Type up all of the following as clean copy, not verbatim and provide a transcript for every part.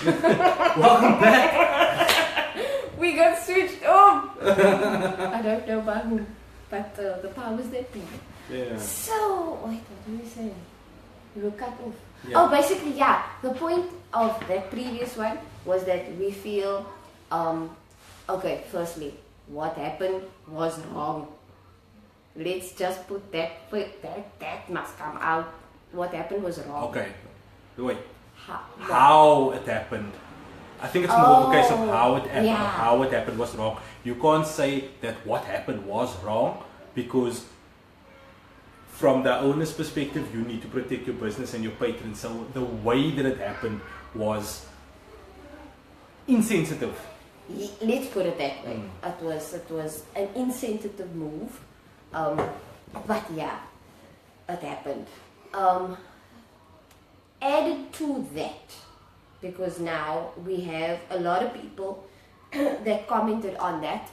Welcome back. We got switched off. I don't know by whom, but the powers that be. Yeah. So, wait, what did we say? We were cut off. Yeah. Oh, basically, yeah. The point of that previous one was that we feel, okay, firstly, what happened was wrong. Let's just put that must come out. What happened was wrong. Okay. Wait. How How it happened. I think it's more of a case of how it happened. Yeah. How it happened was wrong. You can't say that what happened was wrong, because from the owner's perspective, you need to protect your business and your patrons. So the way that it happened was insensitive. Let's put it that way. It was an insensitive move. But yeah, it happened. Added to that, because now we have a lot of people that commented on that,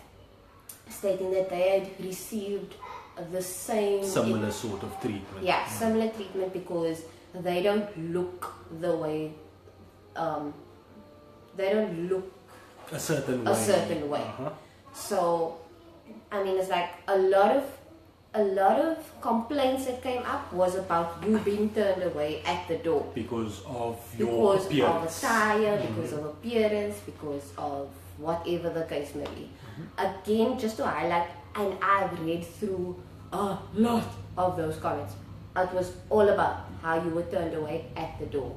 stating that they had received the same Similar sort of treatment. yeah, similar treatment, because they don't look the way they don't look A certain way. a certain way. Uh-huh. So, I mean, it's like a lot of complaints that came up was about you being turned away at the door Because of your because appearance. of attire, because of appearance, because of whatever the case may be. Again, just to highlight, and I've read through a lot of those comments. It was all about how you were turned away at the door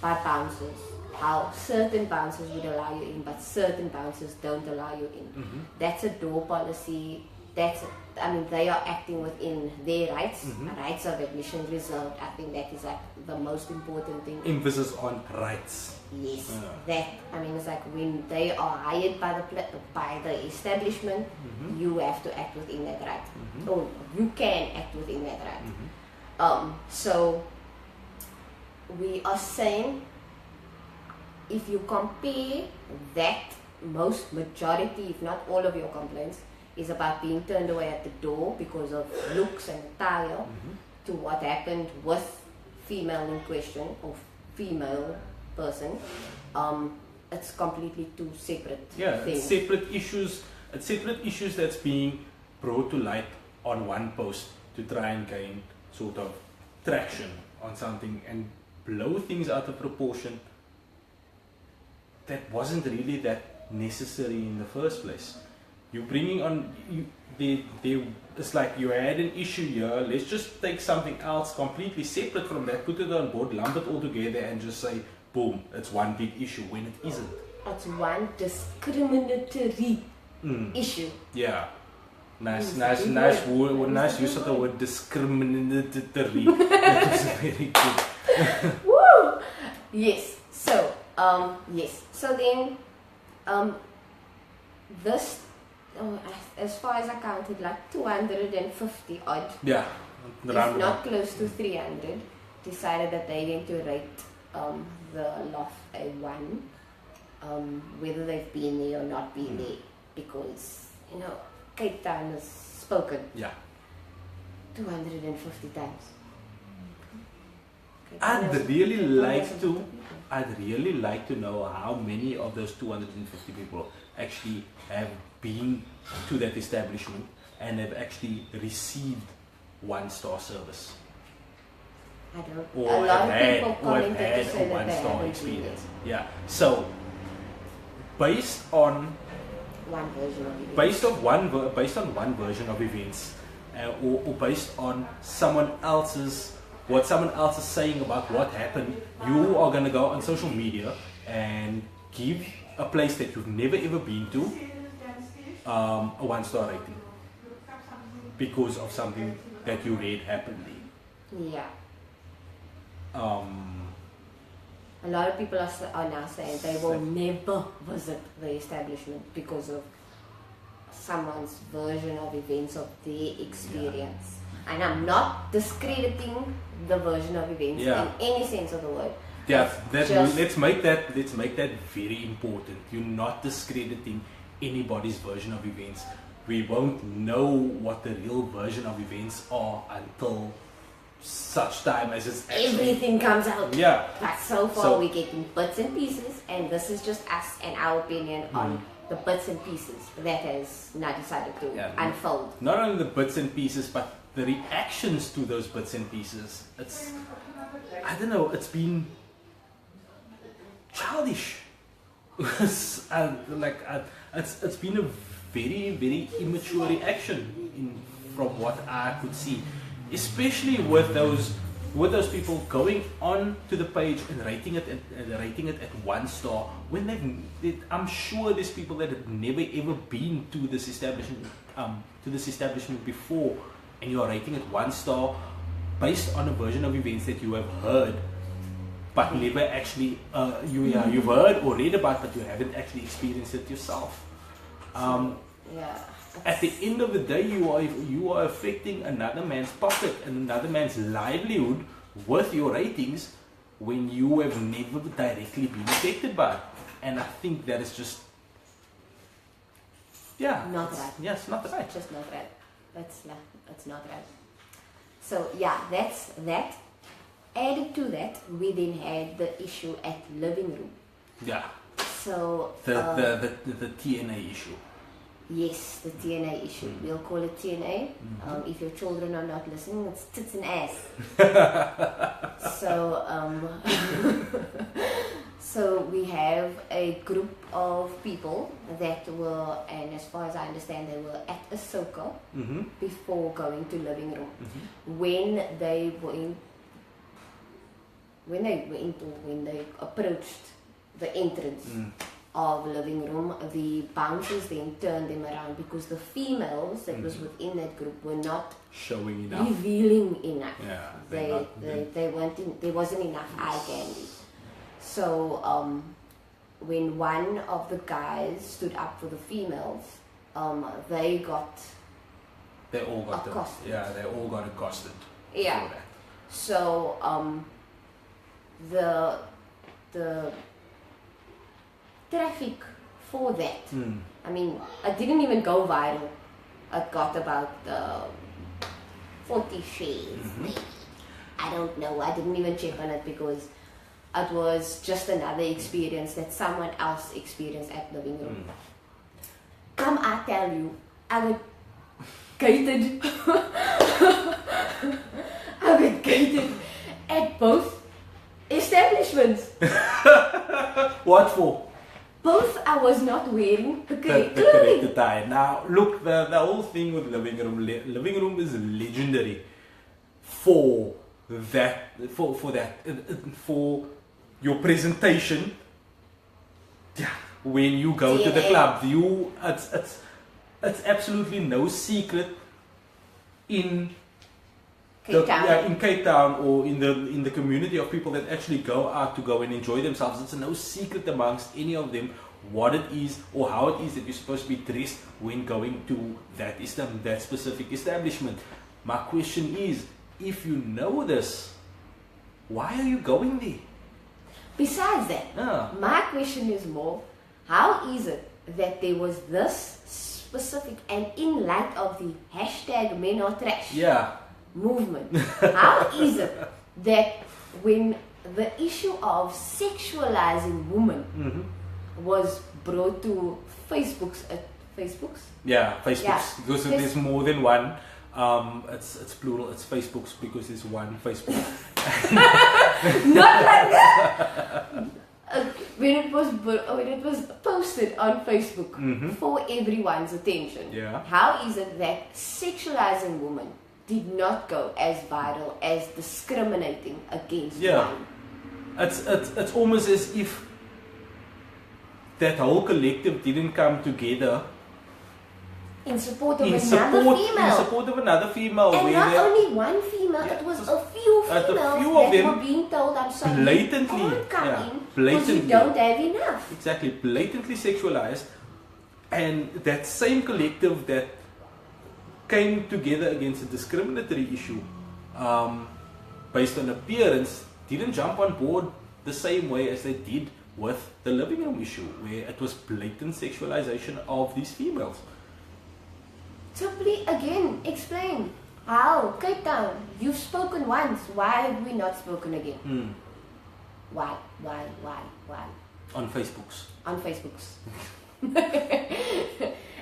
by bouncers. How certain bouncers would allow you in, but certain bouncers don't allow you in. That's a door policy. I mean, they are acting within their rights, rights of admission reserved. I think that is like the most important thing. Emphasis on rights. Yes, Yeah. that, I mean, it's like when they are hired by the establishment, you have to act within that right, or you can act within that right. So we are saying, if you compare that, majority, if not all of your complaints, is about being turned away at the door because of looks and attire, to what happened with female in question or female person, it's completely two separate Yeah, things. it's separate issues. It's separate issues that's being brought to light on one post to try and gain sort of traction on something and blow things out of proportion that wasn't really that necessary in the first place. You're bringing on it's like you had an issue here. Let's just take something else completely separate from that, put it on board, lump it all together, and just say, boom, it's one big issue when it isn't. It's one discriminatory issue. Yeah. Nice use of the word discriminatory. That was very good. Woo! Yes. So, yes. So then, this, as far as I counted, like 250 odd, Yeah. if not close to 300, decided that they need to rate the loft a 1, whether they've been there or not been there, because, you know, Cape Town has spoken Yeah. 250 times. I'd really like to know how many of those 250 people actually have been to that establishment and have actually received 1-star service. I don't. Or A lot have of people had, or have commented to had say a that they 1-star haven't experience. Yeah. So, based on one version of it. based on one version of events, or based on what someone else is saying about what happened, you are going to go on social media and give a place that you've never ever been to a 1-star rating because of something that you read happened there. Yeah. A lot of people are now saying they will never visit the establishment because of someone's version of events of their experience. And I'm not discrediting the version of events in any sense of the word. Yeah, let's make that very important. You're not discrediting anybody's version of events. We won't know what the real version of events are until such time as it's actually. Everything comes out. Yeah. But so far we're getting bits and pieces, and this is just us and our opinion on the bits and pieces that has now decided to unfold. Not only the bits and pieces, but the reactions to those bits and pieces. It's, I don't know, it's been childish. It's been a very, very immature reaction from what I could see, especially with those people going on to the page and rating it at 1 star when I'm sure there's people that have never ever been to this establishment before, and you are rating it 1 star based on a version of events that you have heard but never actually you've heard or read about, but you haven't actually experienced it yourself. At the end of the day, you are affecting another man's pocket and another man's livelihood with your ratings when you have never directly been affected by it. And I think that is just not right. Yes, not right. It's just not right. That's not right. So that's that. Added to that, we then had the issue at living room. Yeah. So the TNA issue. Yes, the TNA issue. We'll call it TNA. If your children are not listening, it's tits and ass. So we have a group of people that were, and as far as I understand, they were at Ahsoka before going to living room. When they approached the entrance of living room, the bouncers then turned them around because the females that was within that group were not showing enough, revealing enough. Yeah, there wasn't enough eye candy. So when one of the guys stood up for the females, they all got accosted. They all got accosted. Yeah. For that. So the traffic for that, I mean, it didn't even go viral. It got about 40 shares. I don't know. I didn't even check on it because it was just another experience that someone else experienced at living room. Come, I tell you, I got gated. I got gated at both establishments. What for? Both I was not wearing the correct The clothing. correct attire. Now, look, the whole thing with living room. Living room is legendary for that. For your presentation. Yeah, when you go to the club, it's absolutely no secret in Cape Town or in the community of people that actually go out to go and enjoy themselves. It's no secret amongst any of them what it is or how it is that you're supposed to be dressed when going to that specific establishment. My question is, if you know this, why are you going there? Besides that, my question is more, how is it that there was this specific, and in light of the hashtag Men Are Trash movement, how is it that when the issue of sexualizing women was brought to Facebook's? Yeah, because there's more than one. It's plural. It's Facebooks because there's one Facebook. Not like that. When it was posted on Facebook for everyone's attention, how is it that sexualizing women did not go as viral as discriminating against women? It's almost as if that whole collective didn't come together in support of another female. And not only one female, it was a few females that were being told, I'm sorry, blatantly, you can't come in because you don't have enough. Exactly, blatantly sexualized. And that same collective that came together against a discriminatory issue based on appearance didn't jump on board the same way as they did with the living room issue, where it was blatant sexualization of these females. So please, again, explain. How? Cape Town, you've spoken once. Why have we not spoken again? Why? Why? On Facebooks. On Facebooks.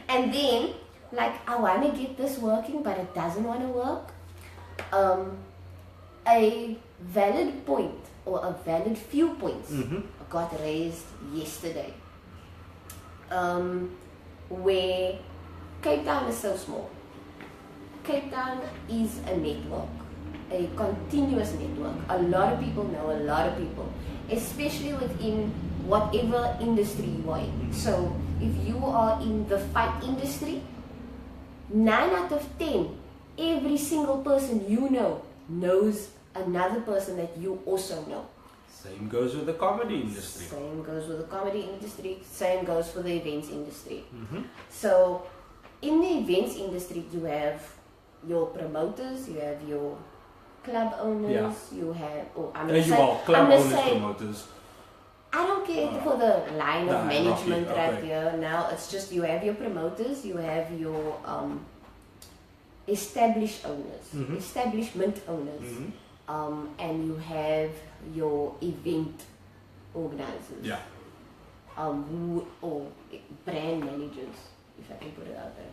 And then, like, I want to get this working, but it doesn't want to work. A valid point or a valid few points got raised yesterday. Where Cape Town is so small. Cape Town is a network, a continuous network. A lot of people know a lot of people, especially within whatever industry you are in. So if you are in the fight industry, 9 out of 10, every single person you know knows another person that you also know. Same goes with the comedy industry. Same goes with the comedy industry. Same goes for the events industry. So in the events industry, you have your promoters, you have your club owners, you have, club owners, promoters. I don't care for the line of management right okay. here now. It's just you have your promoters, you have your established owners, establishment owners, and you have your event organizers, or brand managers, if I can put it out there.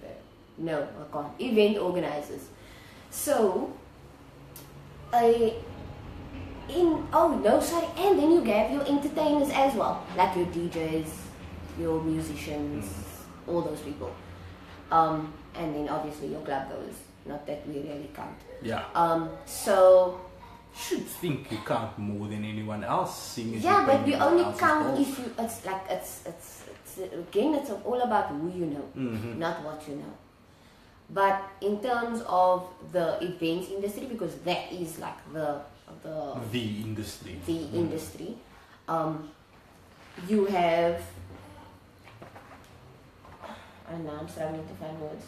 No, I can't. Event organizers. So, and then you have your entertainers as well, like your DJs, your musicians, all those people. And then obviously your club goers. Not that we really count. Yeah. So should think you count more than anyone else, seeing as yeah, but we only else's count goals. if you. It's again, it's all about who you know, not what you know. But in terms of the events industry, because that is like the industry. Industry. You have. And now I'm struggling to find words.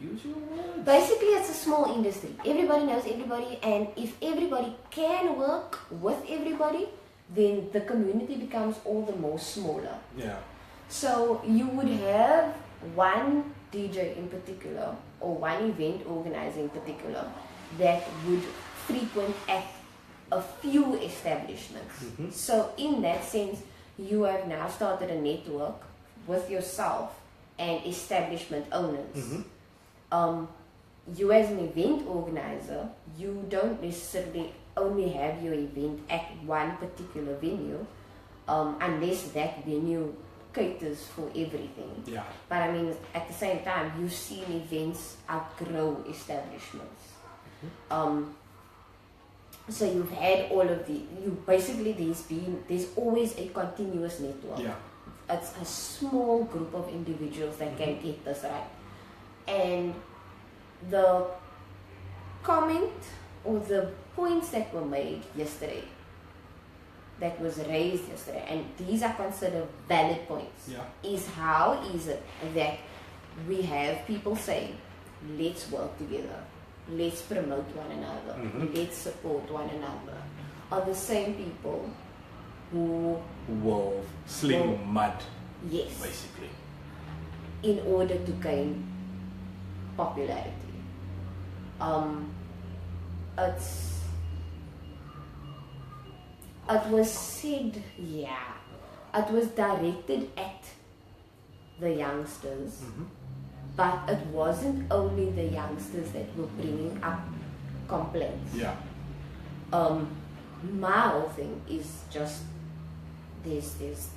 Use your words. Basically, it's a small industry. Everybody knows everybody, and if everybody can work with everybody, then the community becomes all the more smaller. Yeah. So you would have one DJ in particular, or one event organizer in particular, that would frequent at a few establishments. So in that sense, you have now started a network with yourself and establishment owners. You as an event organizer, you don't necessarily only have your event at one particular venue, unless that venue caters for everything. Yeah. But I mean, at the same time, you've seen events outgrow establishments. So you've had all of there's always a continuous network. Yeah. It's a small group of individuals that can get this right. And the comment or the points that were made yesterday, that was raised yesterday, and these are considered valid points, is how is it that we have people saying, let's work together, let's promote one another, let's support one another, are the same people who will sling mud, yes, basically, in order to gain popularity. It was said, it was directed at the youngsters, but it wasn't only the youngsters that were bringing up complaints. Yeah. My whole thing is just there's this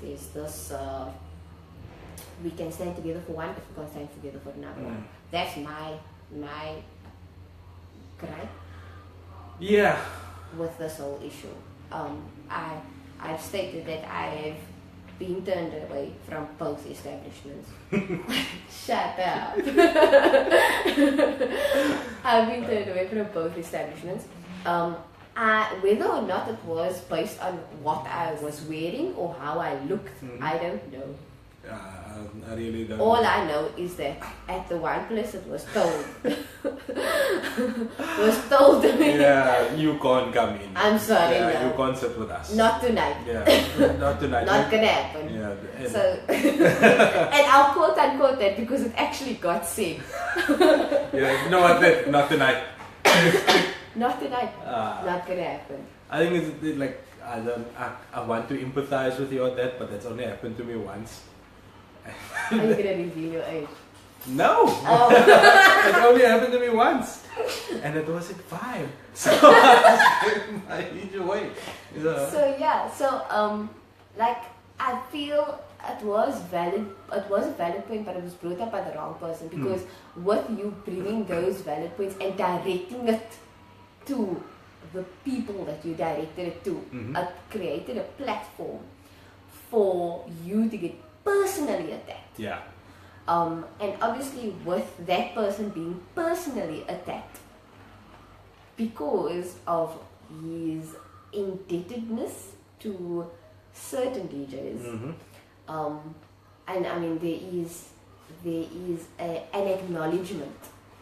we can stand together for one if we can stand together for another one. That's my gripe. Yeah. With this whole issue. I've stated that I have been turned away from both establishments. Shut up. I've been turned away from both establishments. Whether or not it was based on what I was wearing or how I looked, I don't know. I really don't. All I know is that at the one place it was told. was told to me. Yeah, you can't come in. I'm sorry, Yeah, no. you can't sit with us. Not tonight. Yeah, not tonight. Not gonna happen. Yeah. And So, and I'll quote unquote that because it actually got said. yeah, you know what? Not tonight. Not tonight. Uh, Not gonna happen. I think it's like I want to empathize with you on that, but that's only happened to me once. Are you gonna reveal your age? No, Oh. it only happened to me once, and it was at 5. So I need your way. So yeah, like I feel it was valid. It was a valid point, but it was brought up by the wrong person because with you bringing those valid points and directing it to the people that you directed it to, it created a platform for you to get personally attacked. Yeah. And obviously with that person being personally attacked because of his indebtedness to certain DJs, and I mean there is an acknowledgement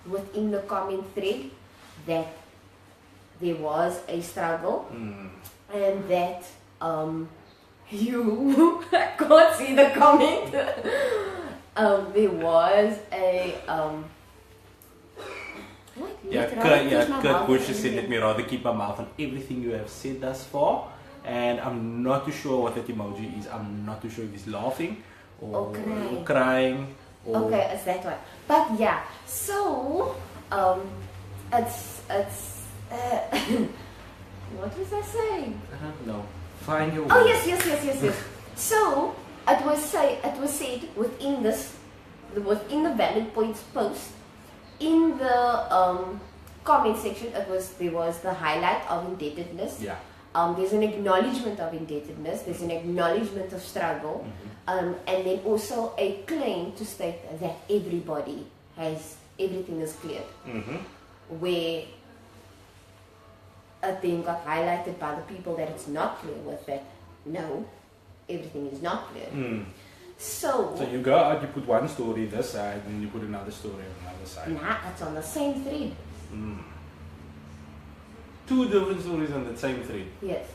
within the comment thread that there was a struggle and that you can't see the comment. There was a Kurt Bush said, let me rather keep my mouth on everything you have said thus far. And I'm not too sure what that emoji is. I'm not too sure if he's laughing or crying. Or okay, it's that one. But yeah, so it's what was I saying? I don't know. Find your Oh way. yes. So it was said within the valid points post in the comment section. There was the highlight of indebtedness. Yeah. There's an acknowledgement of indebtedness. There's an acknowledgement of struggle, and then also a claim to state that everything is cleared. Where a thing got highlighted by the people that it's not clear with, that no, everything is not clear. So you go out, you put one story this side, and you put another story on the other side. nah, it's on the same thread. 2 different stories on the same thread. Yes,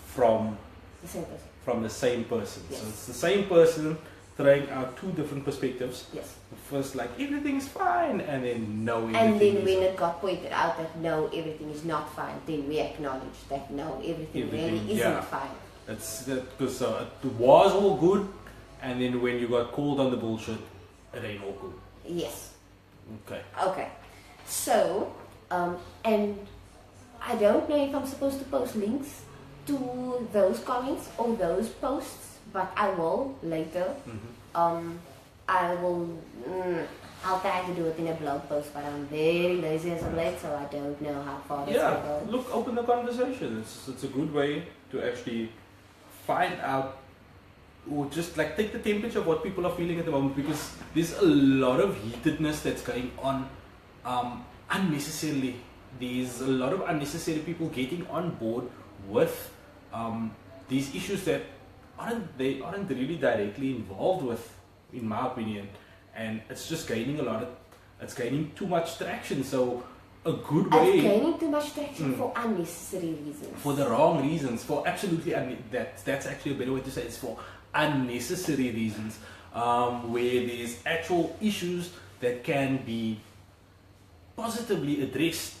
From the same person. the same person. Yes. So it's the same person throwing out 2 different perspectives. Yes. First, like everything's fine, and then no. And then everything when is- it got pointed out that no, everything is not fine, then we acknowledge that no, everything really isn't yeah. fine. It's because it was all good, and then when you got called on the bullshit, it ain't all good. Yes. Okay. Okay. So, and I don't know if I'm supposed to post links to those comments or those posts, but I will later. I will. I'll try to do it in a blog post, but I'm very lazy as of late, so I don't know how far it's Yeah. going to go. Look, open the conversation. It's a good way to actually find out, or just like take the temperature of what people are feeling at the moment, because there's a lot of heatedness that's going on unnecessarily. There's a lot of unnecessary people getting on board with these issues that aren't really directly involved with, in my opinion, and it's just gaining it's gaining too much traction. So a good way, It's gaining too much traction for unnecessary reasons. for the wrong reasons, for absolutely that's actually a better way to say it. It's for unnecessary reasons, where there's actual issues that can be positively addressed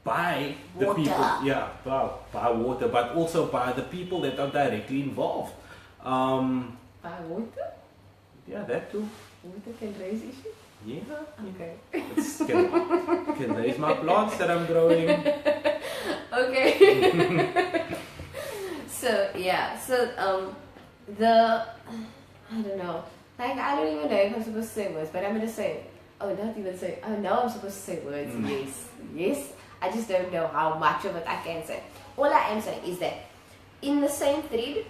by the Water. people, by water, but also by the people that are directly involved. By water? Yeah, that too. Water can raise issues? Yeah, Okay. it's can raise my plants that I'm growing. Okay. So yeah, I don't know. Like I don't even know if I'm supposed to say words, but I'm gonna say it. Oh, not even say. Oh no, I'm supposed to say words. Yes. I just don't know how much of it I can say. All I am saying is that in the same thread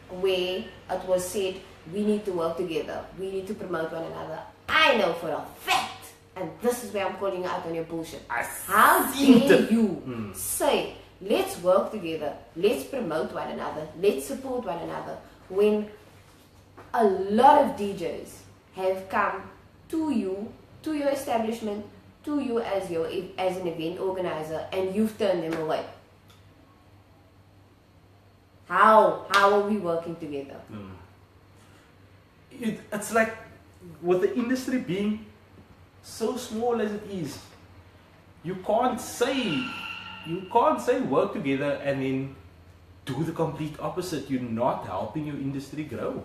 where it was said we need to work together, we need to promote one another, I know for a fact, and this is where I'm calling you out on your bullshit. How dare you say, let's work together, let's promote one another, let's support one another, when a lot of DJs have come to you, to your establishment, to you as an event organizer, and you've turned them away. How are we working together? It's like, with the industry being so small as it is, you can't say work together and then do the complete opposite. You're not helping your industry grow.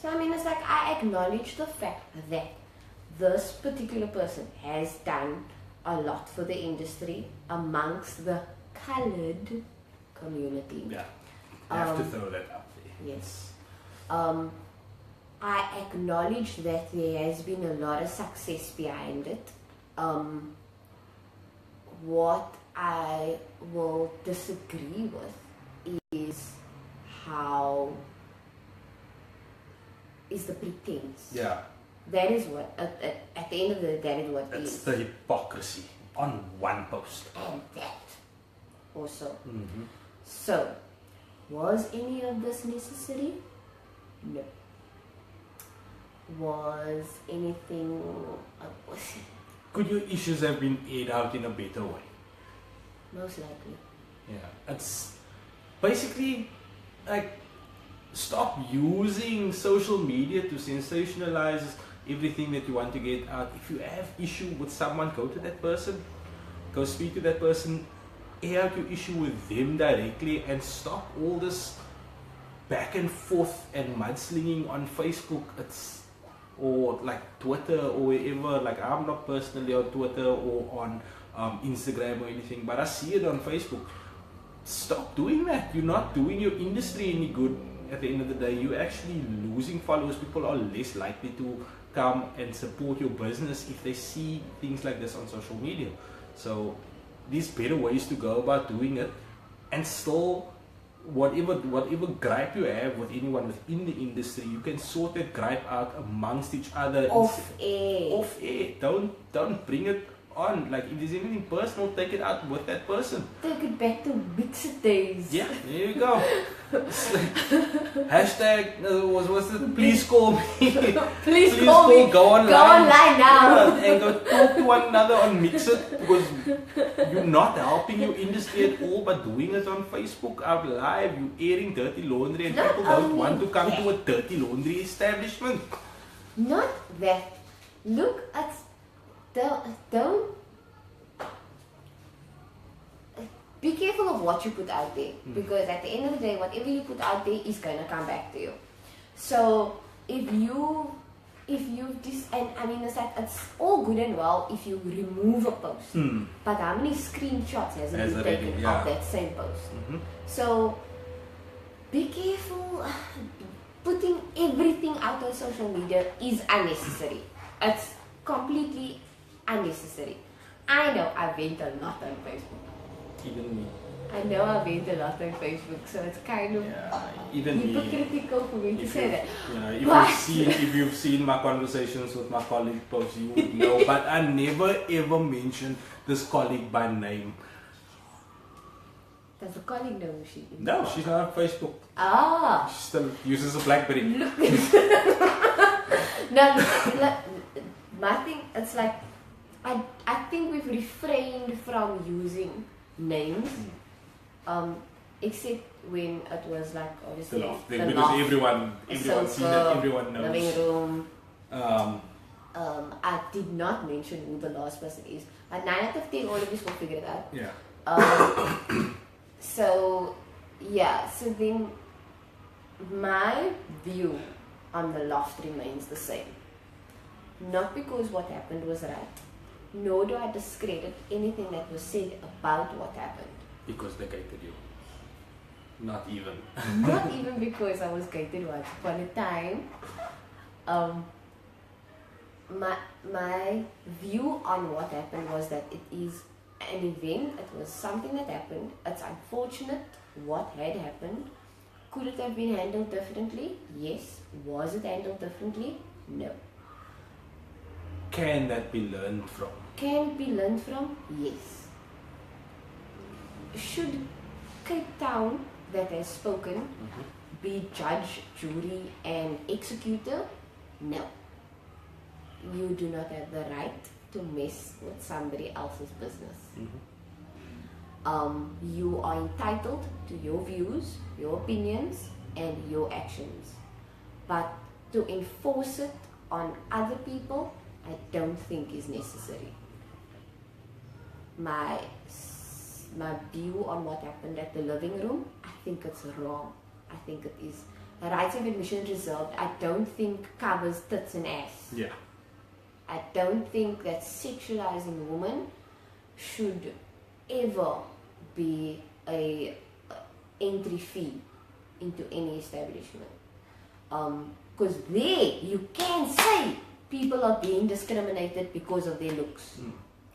So I mean, it's like, I acknowledge the fact that this particular person has done a lot for the industry amongst the colored community. Yeah, you have to throw that up there. Yes. I acknowledge that there has been a lot of success behind it. What I will disagree with is the pretense. Yeah. That is what, at the end of the day, that is what It's is. the hypocrisy on one post. And that also. Mm-hmm. So, was any of this necessary? No. Was anything... Could your issues have been aired out in a better way? Most likely. Yeah. It's basically like, stop using social media to sensationalize everything that you want to get out. If you have issue with someone, go to that person, go speak to that person, air out your issue with them directly, and stop all this back and forth and mudslinging on Facebook. Or like Twitter or wherever. Like, I'm not personally on Twitter or on Instagram or anything, but I see it on Facebook. Stop doing that. You're not doing your industry any good. At the end of the day, you're actually losing followers. People are less likely to come and support your business if they see things like this on social media. So there's better ways to go about doing it, and still, whatever gripe you have with anyone within the industry, you can sort that gripe out amongst each other. Off air. Off air. Don't bring it on. Like, if there's anything personal, take it out with that person. Take it back to mixed days. Yeah, there you go. It's like, hashtag, what's it? Please call me. Please call me. Go online. Go online now. Yeah, and go talk to one another on Mixit, because you're not helping your industry at all by doing it on Facebook out live. You're airing dirty laundry, and Not people don't only want to come that. to a dirty laundry establishment. Not that. Look at... Don't... Be careful of what you put out there, because at the end of the day, whatever you put out there is gonna come back to you. So if you just, and I mean, it's all good and well if you remove a post, but how many screenshots has it been taken of that same post? So be careful. Putting everything out on social media is unnecessary. It's completely unnecessary. I know I vent a lot on Facebook. Even me. I know I vent a lot on Facebook, so it's kind of Even me. hypocritical for me to say that. If you've seen my conversations with my colleague posts, you would know. But I never ever mentioned this colleague by name. Does the colleague know who she is? No, she's not on Facebook. Ah. She still uses a BlackBerry. Look. No, my thing, it's like, I think we've refrained from using names, except when it was like, obviously, because everyone seen it, everyone knows. Living room. I did not mention who the last person is. At 9 out of 10, all of us will figure it out. Yeah. So then my view on the loft remains the same. Not because what happened was right, nor do I discredit anything that was said about what happened. Because they catered you. Not even. Not even because I was catered once upon a time. My view on what happened was that it is an event, it was something that happened, it's unfortunate what had happened. Could it have been handled differently? Yes. Was it handled differently? No. Can that be learned from? Can it be learned from? Yes. Should Cape Town, that has spoken, be judge, jury, and executor? No. You do not have the right to mess with somebody else's business. You are entitled to your views, your opinions, and your actions. But to enforce it on other people, I don't think is necessary. My view on what happened at the living room, I think it's wrong. I think it is. The rights of admission reserved, I don't think covers tits and ass. Yeah. I don't think that sexualizing women should ever be a entry fee into any establishment. Because there you can say people are being discriminated because of their looks.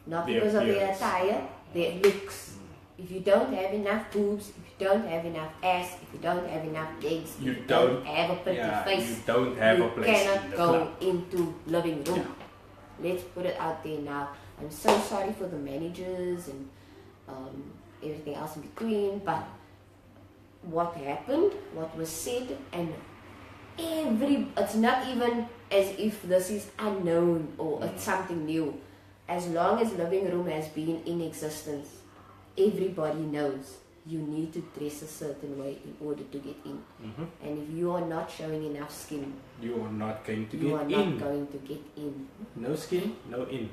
Not because of their attire, their looks. If you don't have enough boobs, if you don't have enough ass, if you don't have enough legs, if you don't have a pretty face, you don't have a place cannot in the go club. into living room. Yeah. Let's put it out there now. I'm so sorry for the managers and everything else in between, but what happened, what was said, and it's not even as if this is unknown or it's something new. As long as living room has been in existence, everybody knows you need to dress a certain way in order to get in. And if you are not showing enough skin, you are not going to you get are in. not going to get in. No skin, no in.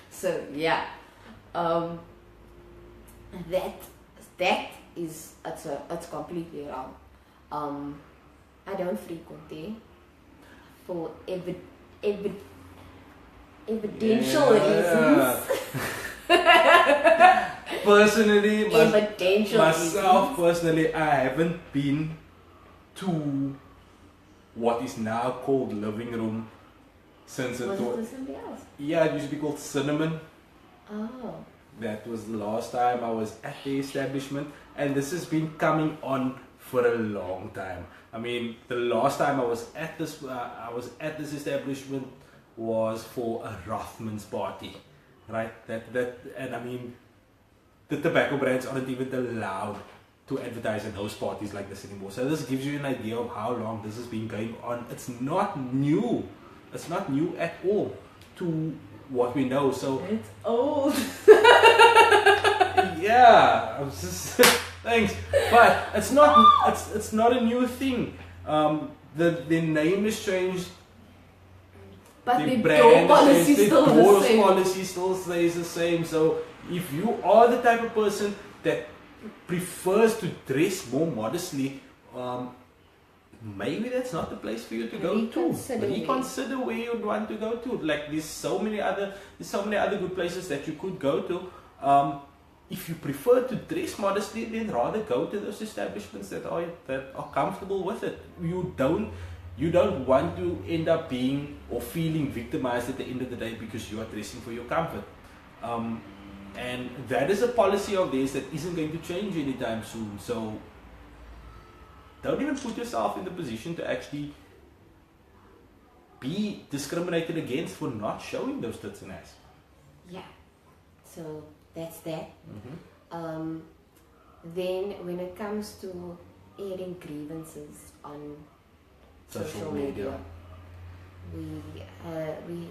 So yeah, that is it's completely wrong. I don't frequent there for evidential reasons. Personally, Evidential personally, I haven't been to what is now called living room since Was it something else? Yeah, it used to be called Cinnamon. Oh. That was the last time I was at the establishment, and this has been coming on for a long time. I mean, the last time I was at this establishment was for a Rothman's party, right? And I mean, the tobacco brands aren't even allowed to advertise and host parties like this anymore. So this gives you an idea of how long this has been going on. It's not new. It's not new at all to what we know. So It's old. yeah, I'm just thanks, but it's not a new thing. The name is changed. But The the brand door is policy changed, still the the doors same. policy still stays the same. So if you are the type of person that prefers to dress more modestly, maybe that's not the place for you to go to. Reconsider where you'd want to go to. Like there's so many other good places that you could go to. If you prefer to dress modestly, then rather go to those establishments that are comfortable with it. You don't want to end up being or feeling victimized at the end of the day because you are dressing for your comfort. And that is a policy of theirs that isn't going to change anytime soon. So don't even put yourself in the position to actually be discriminated against for not showing those tits and ass. Yeah. So that's that. Then when it comes to airing grievances on social media, we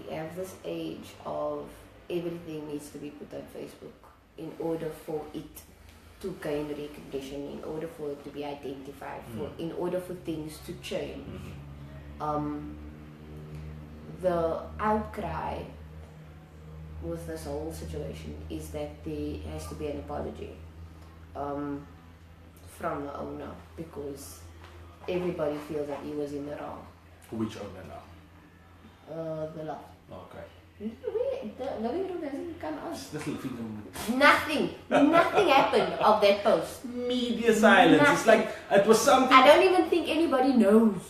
have this age of everything needs to be put on Facebook in order for it to gain recognition, in order for it to be identified, in order for things to change. The outcry with this whole situation is that there has to be an apology from the owner, because everybody feels that he was in the wrong. Which owner now? The loft. Okay. The living room hasn't come out. This little thing. Nothing happened of that post. Media silence. Nothing. It's like it was something. I don't even think anybody knows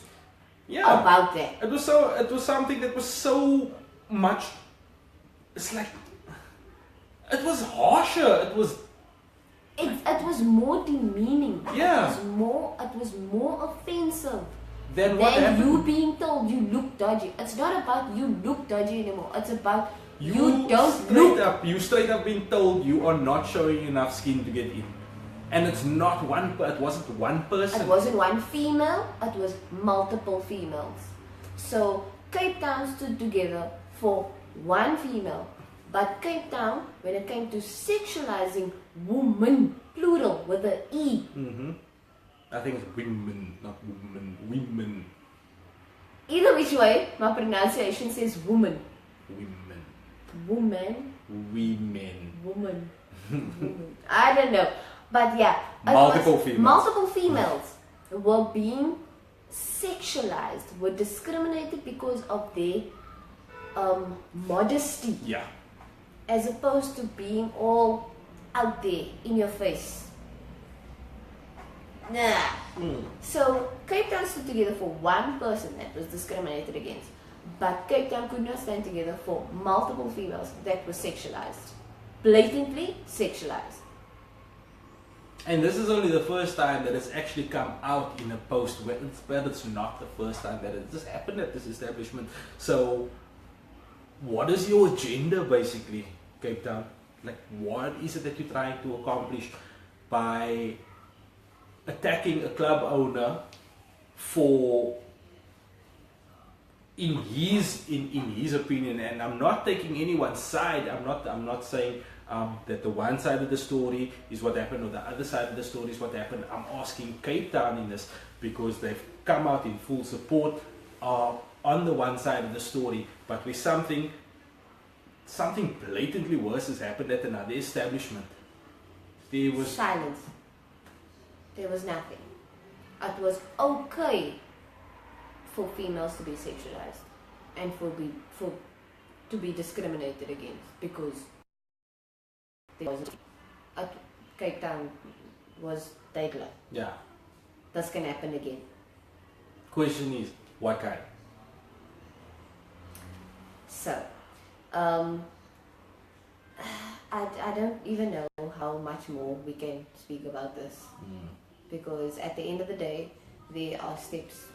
about that. It was something that was so much. It's like it was harsher. It was more demeaning. Yeah. It was more offensive Then what happened? you being told you look dodgy. It's not about you look dodgy anymore. It's about you don't look. You straight up being told you are not showing enough skin to get in. And it's not one. It wasn't one person. It wasn't one female, it was multiple females. So Cape Town stood together for one female. But Cape Town, when it came to sexualizing woman, plural, with an E. I think it's women, not woman. Women. Either which way, my pronunciation says woman. Women. Woman. Women. Woman. Woman. I don't know. But yeah. Multiple females. Multiple females were being sexualized, were discriminated because of their modesty. Yeah. As opposed to being all out there in your face. Nah. So Cape Town stood together for one person that was discriminated against, but Cape Town could not stand together for multiple females that were sexualized, blatantly sexualized. And this is only the first time that it's actually come out in a post where it's not the first time that it just happened at this establishment. So what is your agenda basically, Cape Town? Like, what is it that you're trying to accomplish by attacking a club owner for, in his opinion? And I'm not taking anyone's side. I'm not saying that the one side of the story is what happened or the other side of the story is what happened. I'm asking Cape Town in this because they've come out in full support on the one side of the story, but with something blatantly worse has happened at another establishment. There was silence. There was nothing. It was okay for females to be sexualized and to be discriminated against because there was Cape Town was deadly. Yeah. This can happen again. Question is, what kind? So, I don't even know how much more we can speak about this because at the end of the day, there are steps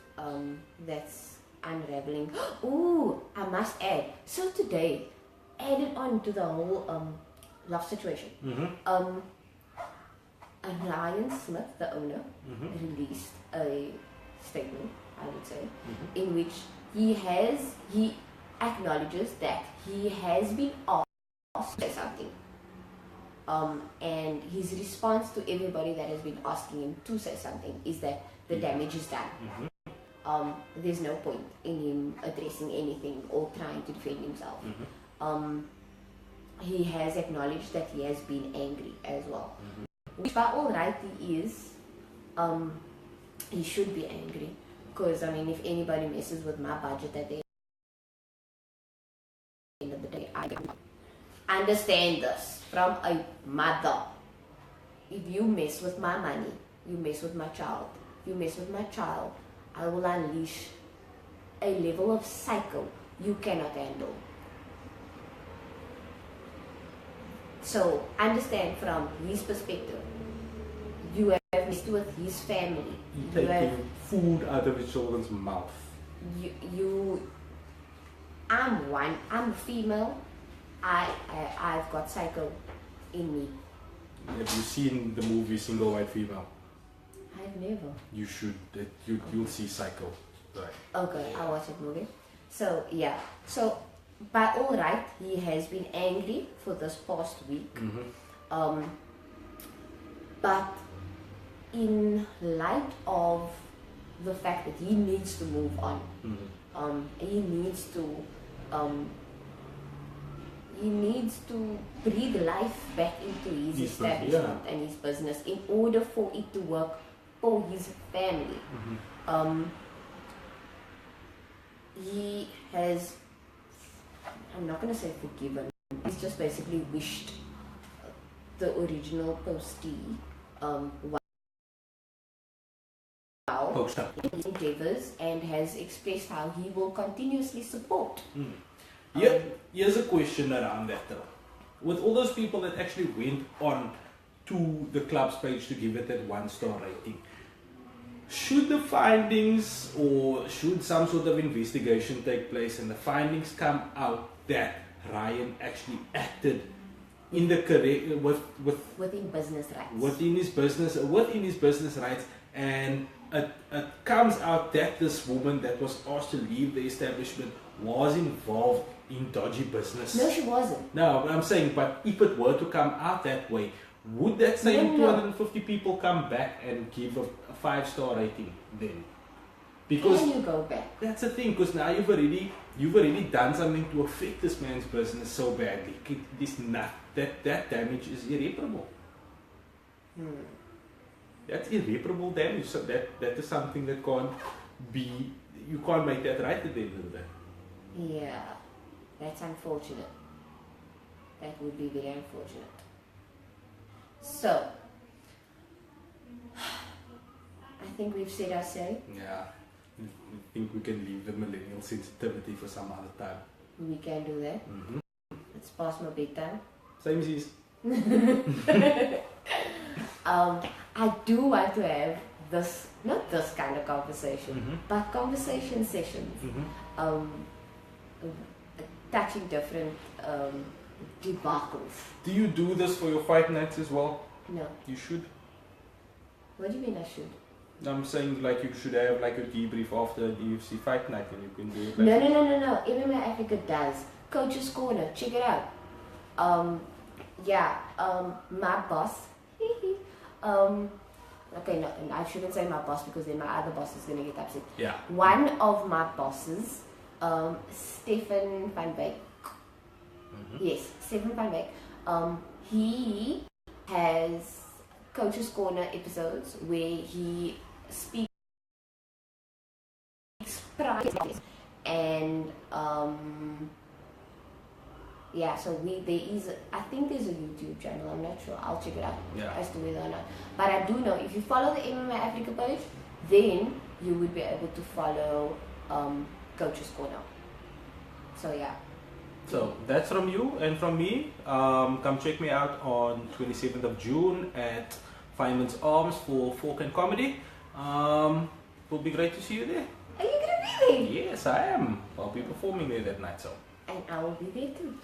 that's unraveling. Ooh, I must add. So today, added on to the whole love situation. Ryan Smith, the owner, released a statement, I would say, in which he acknowledges that he has been asked to say something. And his response to everybody that has been asking him to say something is that the damage is done. There's no point in him addressing anything or trying to defend himself. He has acknowledged that he has been angry as well. Which by all right he is. He should be angry. Because, I mean, if anybody messes with my budget at the end of the day, I understand this from a mother. If you mess with my money, you mess with my child. You mess with my child, I will unleash a level of psycho you cannot handle. So, understand from his perspective, you have messed with his family. You're taking food out of his children's mouth. I'm a female. I've got psycho in me. Have you seen the movie Single White Female? I've never. You should. You'll see Psycho. Right. Okay, I'll watch that movie. So yeah. So by all right, he has been angry for this past week. But in light of the fact that he needs to move on, he needs to breathe life back into his establishment and his business in order for it to work for his family. He has, I'm not going to say forgiven, he's just basically wished the original postee well in his endeavors and has expressed how he will continuously support. Yeah, here's a question around that though. With all those people that actually went on to the club's page to give it that 1-star rating, should the findings or should some sort of investigation take place and the findings come out that Ryan actually acted in the career within business rights. Within his business rights, and it comes out that this woman that was asked to leave the establishment was involved in dodgy business. No, she wasn't. No, I'm saying, but if it were to come out that way, would that same 250 people come back and give a 5-star rating then? Because can you go back? That's the thing, because now you've already done something to affect this man's business so badly. This that damage is irreparable. That's irreparable damage. So that is something that you can't make that right at the end of the day. Yeah, that's unfortunate. That would be very unfortunate. So, I think we've said our say. Yeah, I think we can leave the millennial sensitivity for some other time. We can do that. It's past my bedtime. Same as his. I do want to have this, not this kind of conversation, but conversation sessions, touching different debacles. Do you do this for your fight nights as well? No. You should. What do you mean I should? I'm saying like you should have like a debrief after the UFC fight night and you can do it. No. MMA Africa does. Coach's Corner, check it out. My boss. Okay, no, I shouldn't say my boss because then my other boss is gonna get upset. Yeah. One of my bosses, Stefan van Beek. Yes, Stefan van Beek. He has Coach's Corner episodes where he speaks private and so I think there's a YouTube channel, I'm not sure, I'll check it out as to whether or not. But I do know if you follow the MMA Africa page, then you would be able to follow Coach's Corner. So yeah. So that's from you and from me. Come check me out on 27th of June at Fireman's Arms for Folk and Comedy. It will be great to see you there. Are you gonna be there? Yes, I am. I'll be performing there that night, so. And I will be there too.